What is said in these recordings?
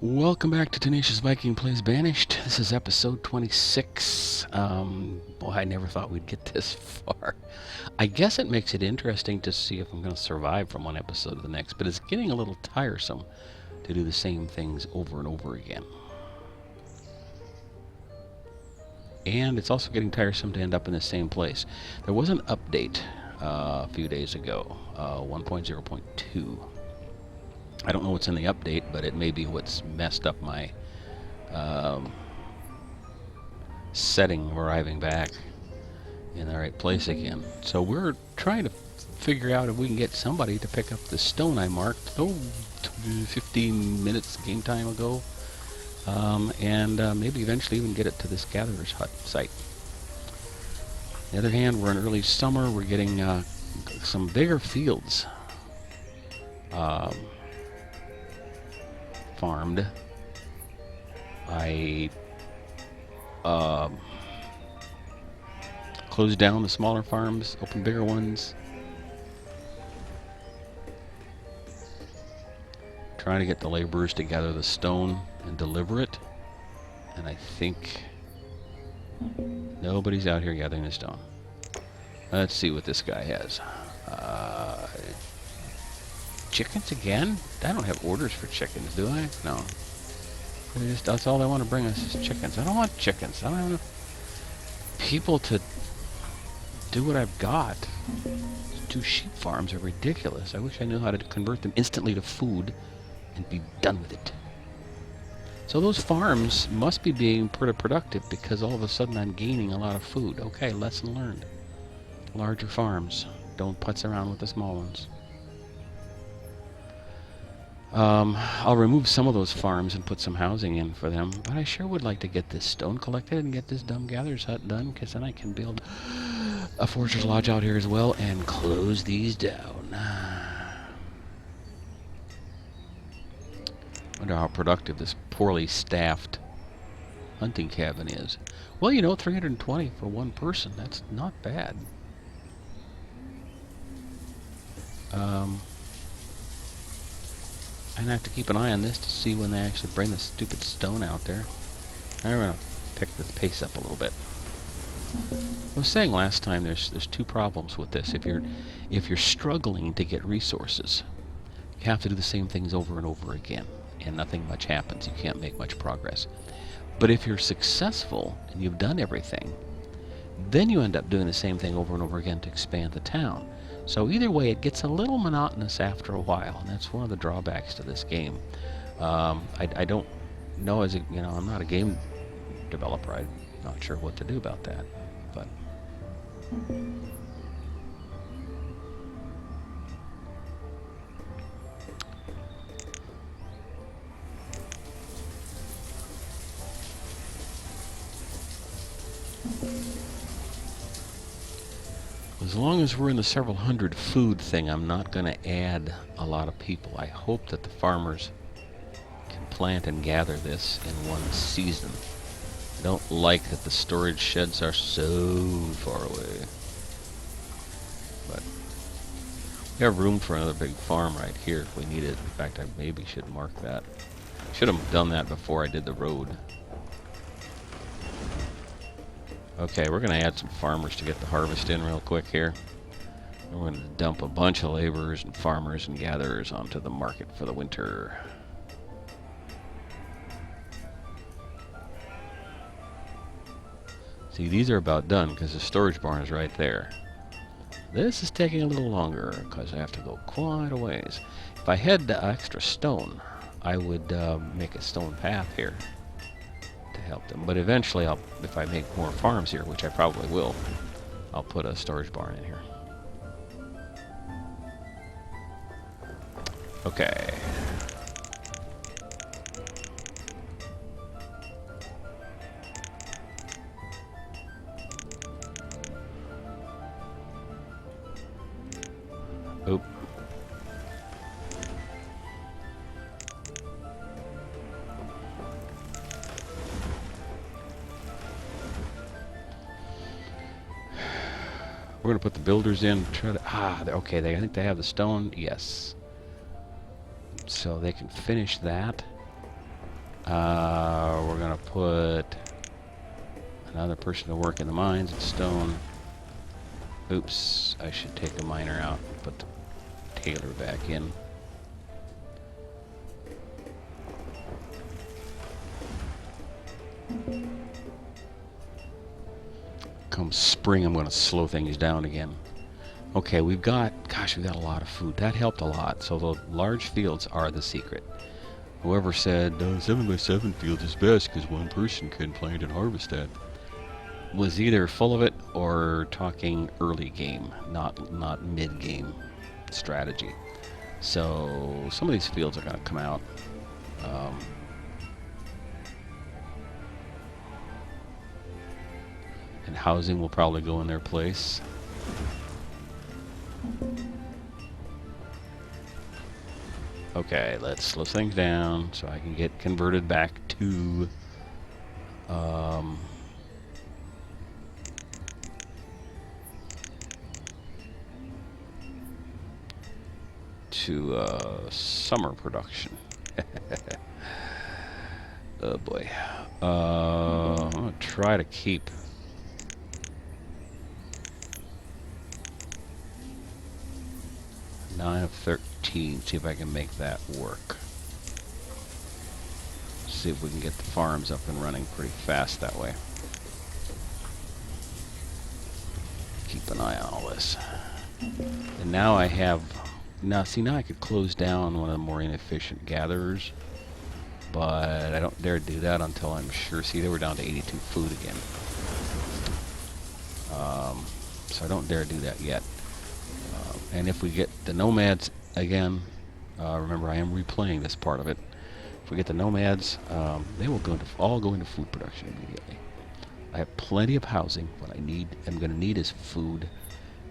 Welcome back to Tenacious Viking Plays Banished. This is episode 26. Boy, I never thought we'd get this far. I guess it makes it interesting to see if I'm going to survive from one episode to the next, but it's getting a little tiresome to do the same things over and over again. And it's also getting tiresome to end up in the same place. There was an update a few days ago, 1.0.2. I don't know what's in the update, but it may be what's messed up my setting arriving back in the right place again. So we're trying to figure out if we can get somebody to pick up the stone I marked 15 minutes game time ago, and maybe eventually even get it to this gatherer's hut site. On the other hand, we're in early summer. We're getting some bigger fields farmed. I closed down the smaller farms, opened bigger ones. Trying to get the laborers to gather the stone and deliver it. And I think nobody's out here gathering the stone. Let's see what this guy has. Chickens again? I don't have orders for chickens, do I? No. That's all they want to bring us is chickens. I don't want chickens. I don't have enough people to do what I've got. These 2 sheep farms are ridiculous. I wish I knew how to convert them instantly to food and be done with it. So those farms must be being pretty productive because all of a sudden I'm gaining a lot of food. Okay, lesson learned. Larger farms. Don't putz around with the small ones. I'll remove some of those farms and put some housing in for them, but I sure would like to get this stone collected and get this dumb gatherer's hut done, because then I can build a fortress lodge out here as well and close these down. Wonder how productive this poorly staffed hunting cabin is. Well, you know, 320 for one person, that's not bad. I'm gonna have to keep an eye on this to see when they actually bring the stupid stone out there. I'm gonna pick the pace up a little bit. I was saying last time there's 2 problems with this. If you're struggling to get resources, you have to do the same things over and over again, and nothing much happens. You can't make much progress. But if you're successful and you've done everything, then you end up doing the same thing over and over again to expand the town. So either way, it gets a little monotonous after a while, and that's one of the drawbacks to this game. I don't know, I'm not a game developer. I'm not sure what to do about that, but. As long as we're in the several hundred food thing, I'm not going to add a lot of people. I hope that the farmers can plant and gather this in one season. I don't like that the storage sheds are so far away. But we have room for another big farm right here if we need it. In fact, I maybe should mark that. I should have done that before I did the road. Okay, we're going to add some farmers to get the harvest in real quick here. We're going to dump a bunch of laborers and farmers and gatherers onto the market for the winter. See, these are about done because the storage barn is right there. This is taking a little longer because I have to go quite a ways. If I had the extra stone, I would make a stone path here to help them. But eventually, if I make more farms here, which I probably will, I'll put a storage barn in here. Okay. Oop. We're going to put the builders in. Try to, okay, I think they have the stone. Yes. So they can finish that. We're gonna put another person to work in the mines and stone. Oops, I should take the miner out and put the tailor back in. Come spring, I'm gonna slow things down again. Okay, we've got a lot of food. That helped a lot. So the large fields are the secret. Whoever said 7x7 fields is best because one person can plant and harvest that was either full of it or talking early game, not mid game strategy. So some of these fields are going to come out. And housing will probably go in their place. Okay, let's slow things down so I can get converted back to summer production. Oh boy. I'm gonna try to keep nine of 13. See if I can make that work. See if we can get the farms up and running pretty fast that way. Keep an eye on all this. And now I have... Now I could close down one of the more inefficient gatherers. But I don't dare do that until I'm sure... See, they were down to 82 food again. So I don't dare do that yet. And if we get the nomads again... remember, I am replaying this part of it. If we get the nomads, they will all go into food production immediately. I have plenty of housing. What I'm going to need is food.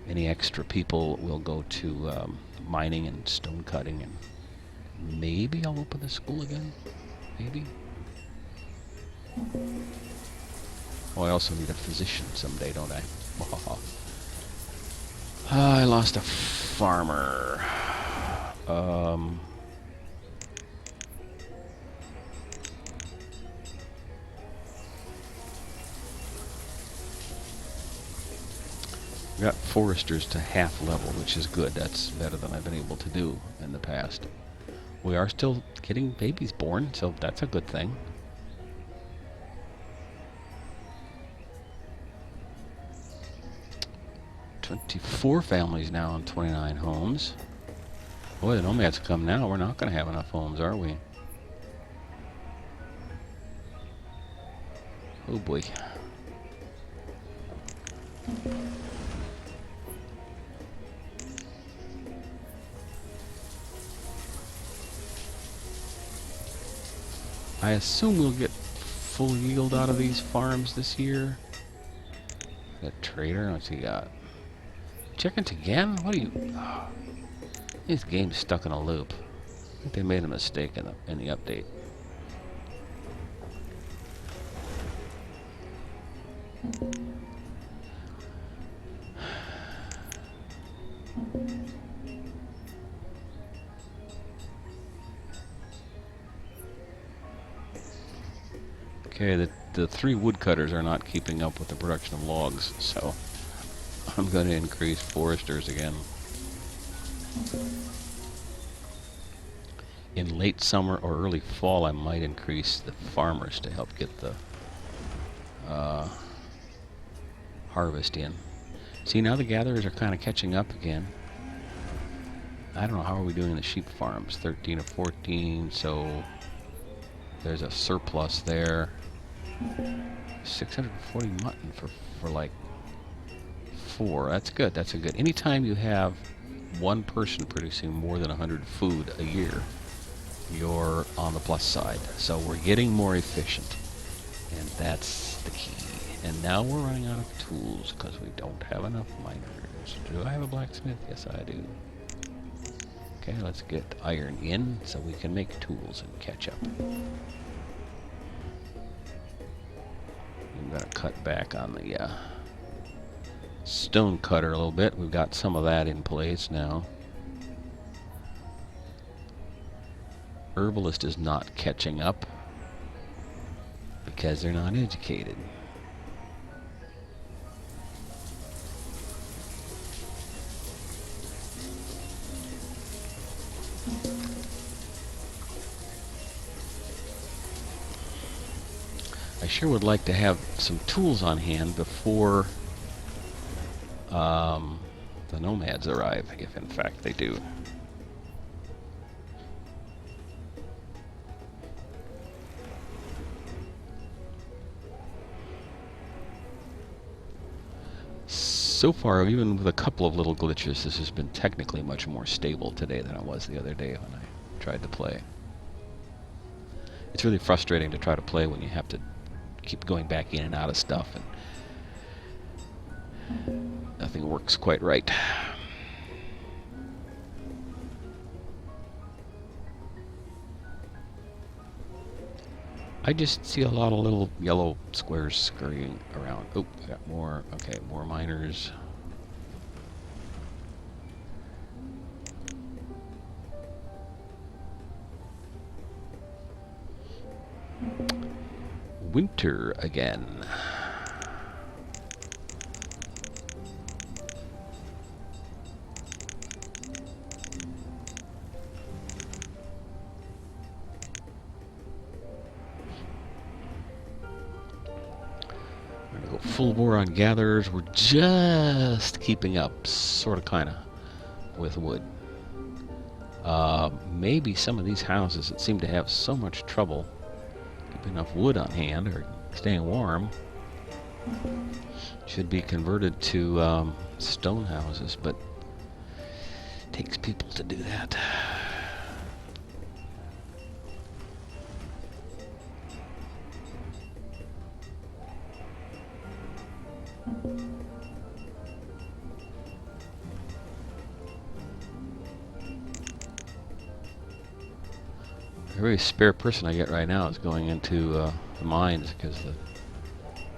Any extra people will go to mining and stone cutting, and maybe I'll open the school again. Maybe. Oh, I also need a physician someday, don't I? I lost a farmer. Got foresters to half level, which is good. That's better than I've been able to do in the past. We are still getting babies born, so that's a good thing. "24 families now on 29 homes. Boy, the nomads come now. We're not going to have enough homes, are we? Oh boy. I assume we'll get full yield out of these farms this year. That trader, what's he got? Chickens again? What are you... Oh, this game's stuck in a loop. I think they made a mistake in the update. Okay, the 3 woodcutters are not keeping up with the production of logs, so I'm going to increase foresters again. In late summer or early fall, I might increase the farmers to help get the harvest in. See, now the gatherers are kind of catching up again. I don't know, how are we doing in the sheep farms? 13 of 14, so there's a surplus there. 640 mutton for like 4. That's good. That's a good. Anytime you have one person producing more than 100 food a year, you're on the plus side. So we're getting more efficient, and that's the key. And now we're running out of tools because we don't have enough miners. Do I have a blacksmith? Yes, I do. Okay, let's get iron in so we can make tools and catch up. I'm going to cut back on the stone cutter a little bit. We've got some of that in place now. Herbalist is not catching up. Because they're not educated. I sure would like to have some tools on hand before the nomads arrive, if in fact they do. So far, even with a couple of little glitches, this has been technically much more stable today than it was the other day when I tried to play. It's really frustrating to try to play when you have to keep going back in and out of stuff and nothing works quite right. I just see a lot of little yellow squares scurrying around. Oh, I got more. Okay, more miners. Winter again. Full bore on gatherers. We're just keeping up, sort of, kind of, with wood. Maybe some of these houses that seem to have so much trouble keeping enough wood on hand or staying warm should be converted to stone houses, but it takes people to do that. Every spare person I get right now is going into the mines because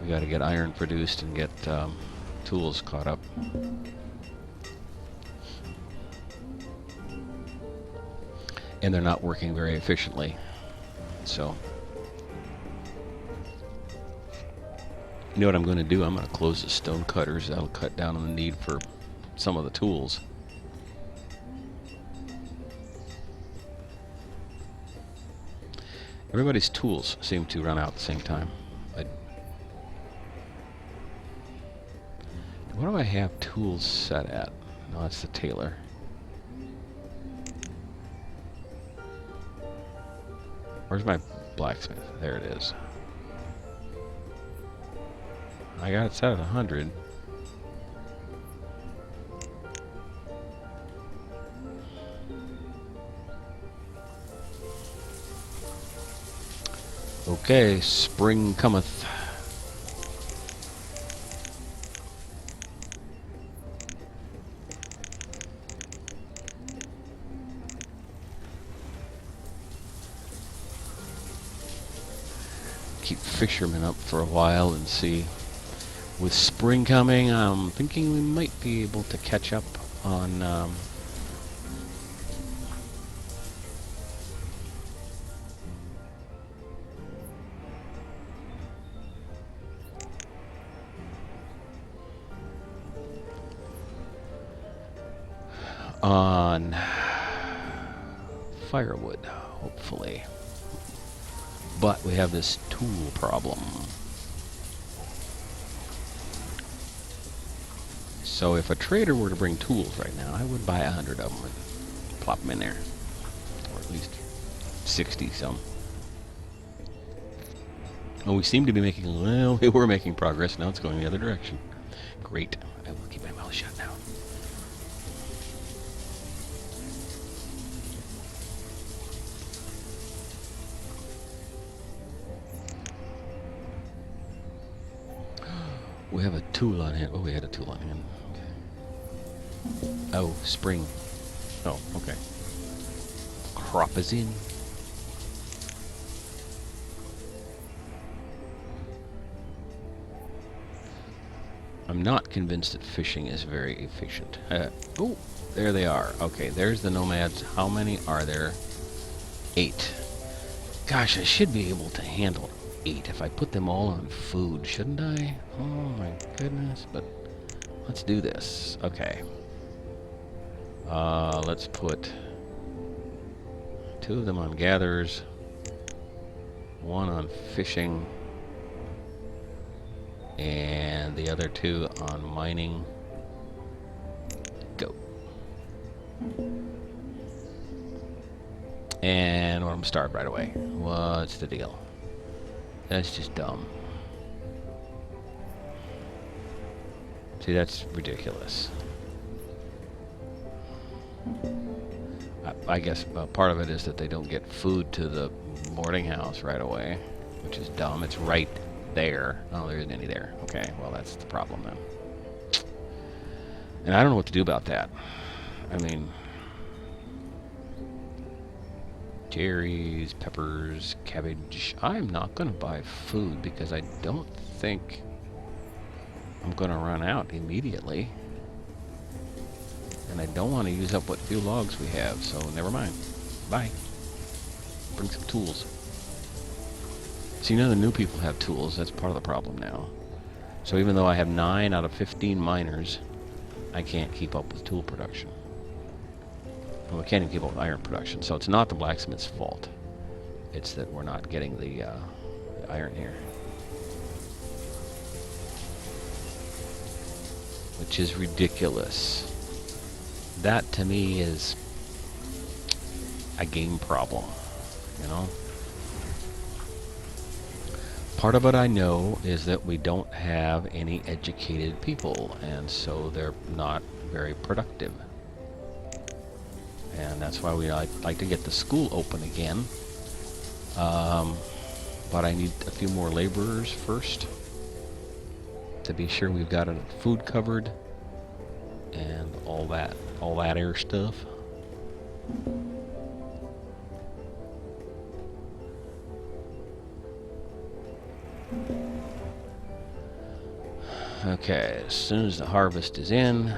we got to get iron produced and get tools caught up. And they're not working very efficiently. So, you know what I'm going to do? I'm going to close the stone cutters. That'll cut down on the need for some of the tools. Everybody's tools seem to run out at the same time. What do I have tools set at? No, that's the tailor. Where's my blacksmith? There it is. I got it set at 100. Okay, spring cometh. Keep fishermen up for a while and see. With spring coming, I'm thinking we might be able to catch up on firewood, hopefully. But we have this tool problem. So if a trader were to bring tools right now, I would buy 100 of them and plop them in there. Or at least 60 some. Oh, we seem to be making, well, we were making progress. Now it's going the other direction. Great. I will keep my mouth shut now. We have a tool on hand. Oh, we had a tool on hand. Okay. Oh, spring. Oh, okay. Crop is in. I'm not convinced that fishing is very efficient. Oh, there they are. Okay, there's the nomads. How many are there? 8. Gosh, I should be able to handle 8. If I put them all on food, shouldn't I? Oh my goodness, but let's do this. Okay. Let's put 2 of them on gatherers, 1 on fishing, and the other 2 on mining. Go. And I'm starved right away. What's the deal? That's just dumb. See, that's ridiculous. I guess part of it is that they don't get food to the boarding house right away, which is dumb. It's right there. Oh, there isn't any there. Okay, well, that's the problem then. And I don't know what to do about that. I mean, cherries, peppers, cabbage. I'm not going to buy food because I don't think I'm going to run out immediately. And I don't want to use up what few logs we have, so never mind. Bye. Bring some tools. See, none of the new people have tools. That's part of the problem now. So even though I have 9 out of 15 miners, I can't keep up with tool production. Well, we can't even keep up with iron production, so it's not the blacksmith's fault. It's that we're not getting the iron here. Which is ridiculous. That, to me, is a game problem, you know? Part of it I know is that we don't have any educated people, and so they're not very productive. And that's why we like to get the school open again. But I need a few more laborers first to be sure we've got food covered and all that air stuff. Okay, as soon as the harvest is in,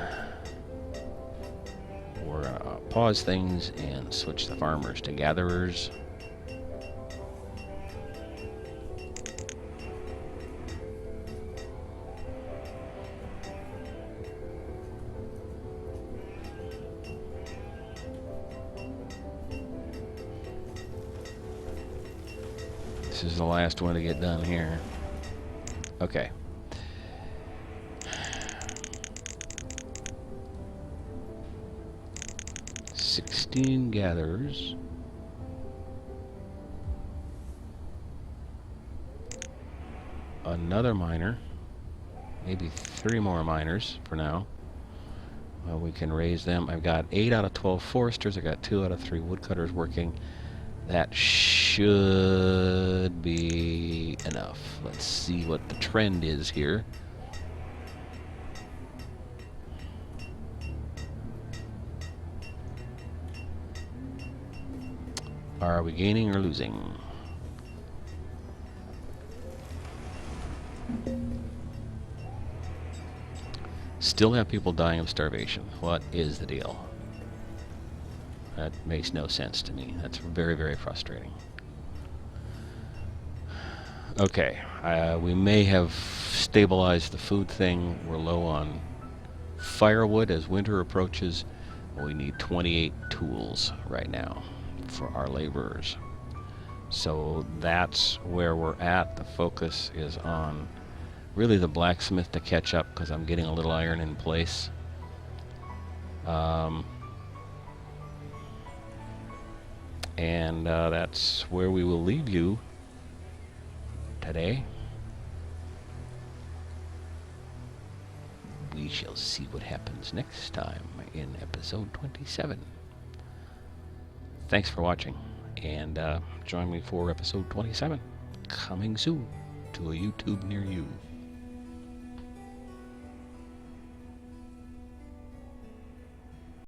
we're gonna pause things and switch the farmers to gatherers. This is the last one to get done here. Okay. Gatherers. Another miner. Maybe 3 more miners for now. We can raise them. I've got 8 out of 12 foresters. I got 2 out of 3 woodcutters working. That should be enough. Let's see what the trend is here. Are we gaining or losing? Still have people dying of starvation. What is the deal? That makes no sense to me. That's very, very frustrating. Okay, we may have stabilized the food thing. We're low on firewood as winter approaches. We need 28 tools right now for our laborers. So that's where we're at. The focus is on really the blacksmith to catch up because I'm getting a little iron in place. And that's where we will leave you today. We shall see what happens next time in episode 27. Thanks for watching, and join me for episode 27, coming soon to a YouTube near you.